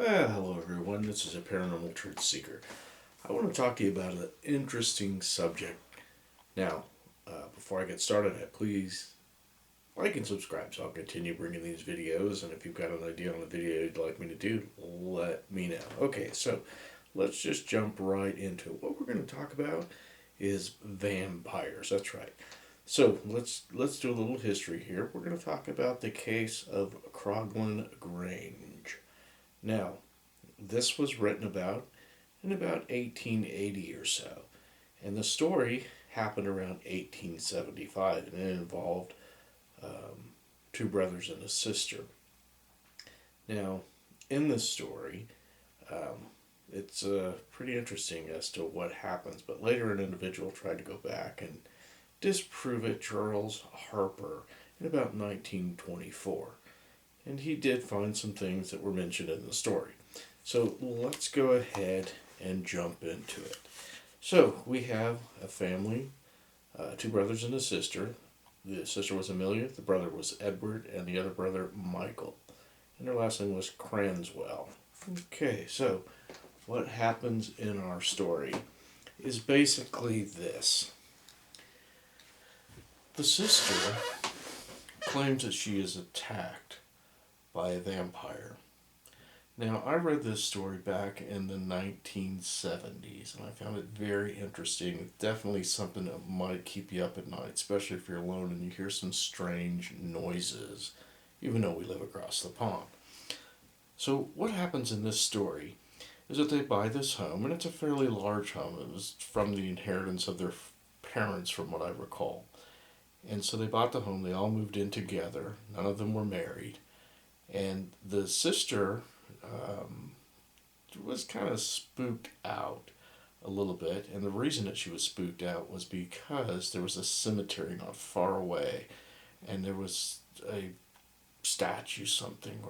Well, hello everyone. This is a paranormal truth seeker. I want to talk to you about an interesting subject. Now, before I get started, please like and subscribe so I'll continue bringing these videos. And if you've got an idea on a video you'd like me to do, let me know. Okay, so let's just jump right into it. What we're going to talk about is vampires. That's right. So let's do a little history here. We're going to talk about the case of Croglin Grange. Now, this was written about in about 1880 or so. And the story happened around 1875, and it involved two brothers and a sister. Now, in this story, it's pretty interesting as to what happens, but later an individual tried to go back and disprove it, Charles Harper, in about 1924. And he did find some things that were mentioned in the story. So let's go ahead and jump into it. So we have a family, two brothers and a sister. The sister was Amelia, the brother was Edward, and the other brother Michael. And their last name was Cranswell. Okay, so what happens in our story is basically this. The sister claims that she is attacked by a vampire. Now, I read this story back in the 1970s, and I found it very interesting. It's definitely something that might keep you up at night, especially if you're alone and you hear some strange noises, even though we live across the pond. So, what happens in this story is that they buy this home, and it's a fairly large home. It was from the inheritance of their parents, from what I recall. And so they bought the home, they all moved in together, none of them were married. And the sister um, was kind of spooked out a little bit, and the reason that she was spooked out was because there was a cemetery not far away, and there was a statue something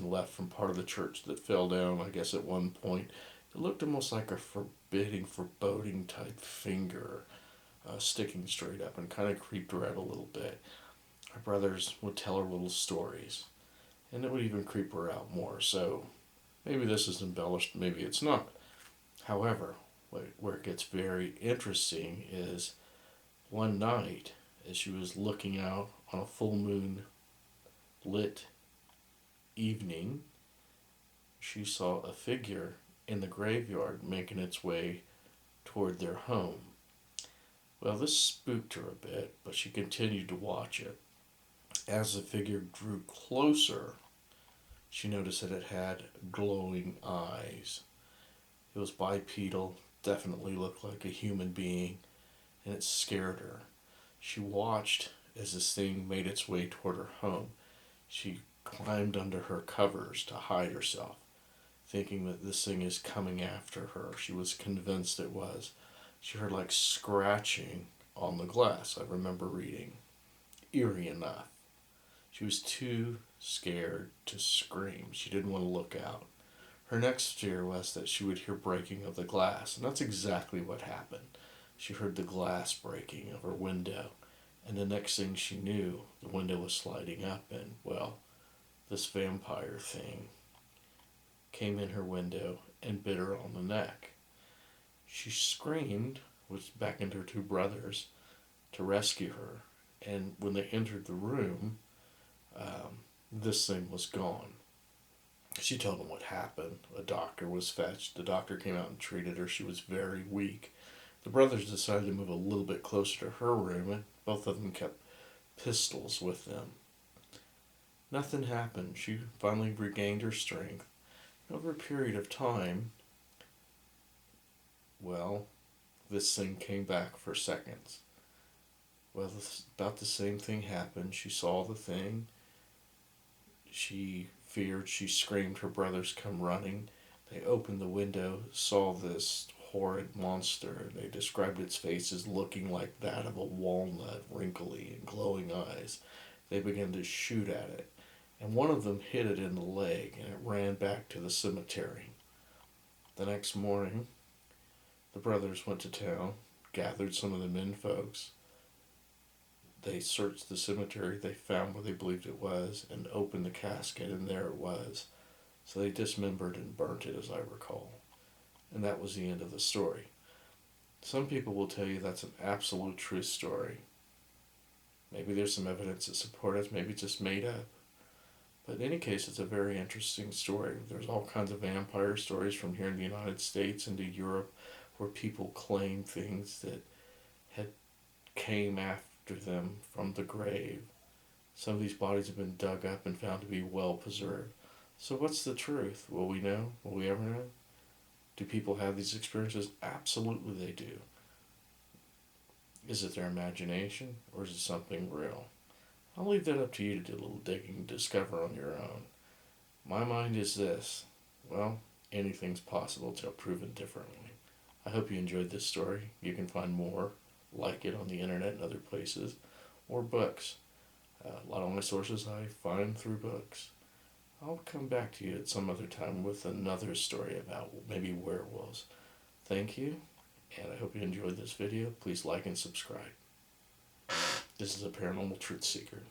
left from part of the church that fell down, I guess, at one point. It looked almost like a foreboding type finger sticking straight up, and kind of creeped her out a little bit. Her brothers would tell her little stories, and it would even creep her out more. So maybe this is embellished, maybe it's not. However, where it gets very interesting is one night, as she was looking out on a full moon lit evening, she saw a figure in the graveyard making its way toward their home. Well, this spooked her a bit, but she continued to watch it. As the figure drew closer, she noticed that it had glowing eyes. It was bipedal, definitely looked like a human being, and it scared her. She watched as this thing made its way toward her home. She climbed under her covers to hide herself, thinking that this thing is coming after her. She was convinced it was. She heard like scratching on the glass, I remember reading. Eerie enough. She was too scared to scream. She didn't want to look out. Her next fear was that she would hear breaking of the glass, and that's exactly what happened. She heard the glass breaking of her window, and the next thing she knew, the window was sliding up, and, well, this vampire thing came in her window and bit her on the neck. She screamed, which beckoned her two brothers to rescue her, and when they entered the room, this thing was gone. She told them what happened. A doctor was fetched. The doctor came out and treated her. She was very weak. The brothers decided to move a little bit closer to her room, and both of them kept pistols with them. Nothing happened. She finally regained her strength. Over a period of time, well, this thing came back for seconds. Well, about the same thing happened. She saw the thing. She feared. She screamed. Her brothers come running. They opened the window, saw this horrid monster. They described its face as looking like that of a walnut, wrinkly and glowing eyes. They began to shoot at it, and one of them hit it in the leg, and it ran back to the cemetery. The next morning, the brothers went to town, gathered some of the men folks. They searched the cemetery, they found where they believed it was, and opened the casket, and there it was. So they dismembered and burnt it, as I recall. And that was the end of the story. Some people will tell you that's an absolute true story. Maybe there's some evidence that supports it, maybe it's just made up. But in any case, it's a very interesting story. There's all kinds of vampire stories from here in the United States into Europe where people claim things that had came after them from the grave. Some of these bodies have been dug up and found to be well preserved. So what's the truth? Will we know? Will we ever know? Do people have these experiences? Absolutely they do. Is it their imagination or is it something real? I'll leave that up to you to do a little digging and discover on your own. My mind is this. Well, anything's possible till proven differently. I hope you enjoyed this story. You can find more like it on the internet and other places, or books. A lot of my sources I find through books. I'll come back to you at some other time with another story about maybe werewolves. Thank you, and I hope you enjoyed this video. Please like and subscribe. This is a Paranormal Truth Seeker.